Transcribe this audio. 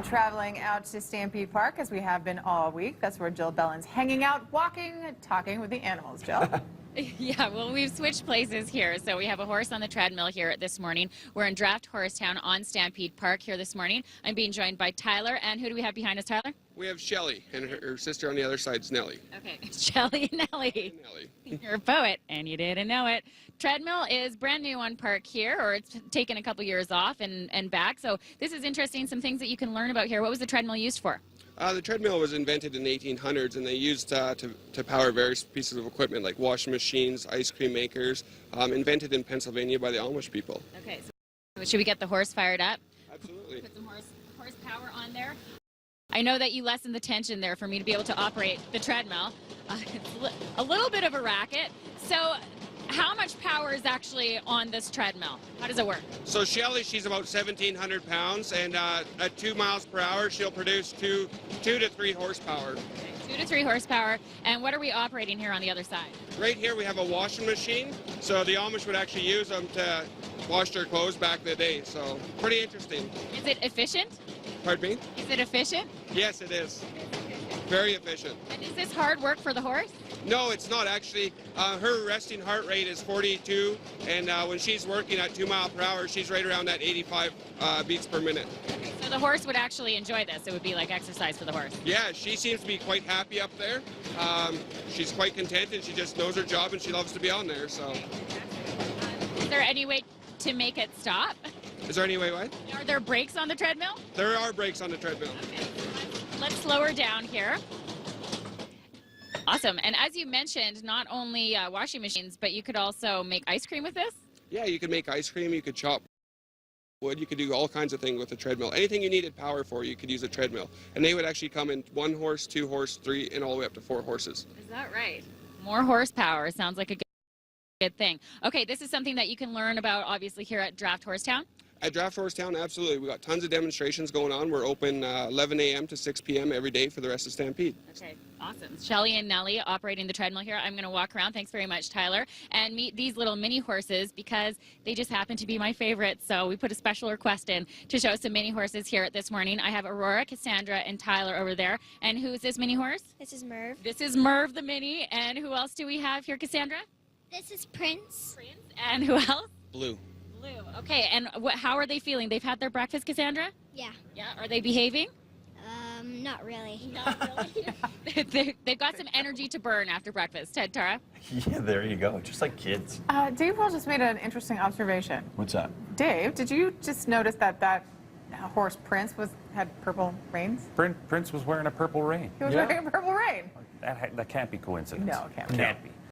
And traveling out to Stampede Park, as we have been all week. That's where Jill Bellin's hanging out, walking, talking with the animals. Jill? Yeah, well, we've switched places here. So we have a horse on the treadmill here this morning. We're in Draft Horsetown on Stampede Park here this morning. I'm being joined by Tyler. And who do we have behind us, Tyler? We have Shelly, and her sister on the other side is Nellie. Okay, Shelly and Nellie. You're a poet, and you didn't know it. Treadmill is brand new on Park here, or it's taken a couple years off and back. So this is interesting, some things that you can learn about here. What was the treadmill used for? The treadmill was invented in the 1800s, and they used to power various pieces of equipment like washing machines, ice cream makers, invented in Pennsylvania by the Amish people. Okay, so should we get the horse fired up? Absolutely. Put some horsepower on there. I know that you lessened the tension there for me to be able to operate the treadmill. It's a little bit of a racket. So how much power is actually on this treadmill? How does it work? So Shelly, she's about 1,700 pounds, and at 2 miles per hour, she'll produce two to 3 horsepower. Okay, 2 to 3 horsepower. And what are we operating here on the other side? Right here we have a washing machine, so the Amish would actually use them to wash their clothes back in the day, so pretty interesting. Is it efficient? Pardon me? Is it efficient? Yes, it is. Very efficient. And is this hard work for the horse? No, it's not actually. Her resting heart rate is 42, and when she's working at 2 miles per hour, she's right around that 85 beats per minute. So the horse would actually enjoy this. It would be like exercise for the horse. Yeah, she seems to be quite happy up there. She's quite content, and she just knows her job, and she loves to be on there. So, is there any way to make it stop? is there any way what? Are there brakes on the treadmill? There are brakes on the treadmill. Okay, let's slow her down here. Awesome. And as you mentioned, not only washing machines, but you could also make ice cream with this? Yeah, you could make ice cream, you could chop wood, you could do all kinds of things with a treadmill. Anything you needed power for, you could use a treadmill. And they would actually come in 1 horse, 2 horse, 3, and all the way up to 4 horses. Is that right? More horsepower. Sounds like a good thing. Okay, this is something that you can learn about, obviously, here at Draft Horsetown. At Draft Horsetown, absolutely. We've got tons of demonstrations going on. We're open 11 a.m. to 6 p.m. every day for the rest of Stampede. Okay, awesome. Shelly and Nellie operating the treadmill here. I'm going to walk around, thanks very much, Tyler, and meet these little mini horses because they just happen to be my favorite. So we put a special request in to show some mini horses here this morning. I have Aurora, Cassandra, and Tyler over there. And who's this mini horse? This is Merv. This is Merv the mini. And who else do we have here, Cassandra? This is Prince. And who else? Blue. Blue. Okay, and how are they feeling? They've had their breakfast, Cassandra? Yeah. Yeah, are they behaving? Not really. Not really. They've got some energy to burn after breakfast. Ted, Tara? Yeah, there you go. Just like kids. Dave Will just made an interesting observation. What's that? Dave, did you just notice that horse Prince had purple reins? Prince was wearing a purple rein. He was wearing a purple rein. That can't be coincidence. No, it can't be. Can't be.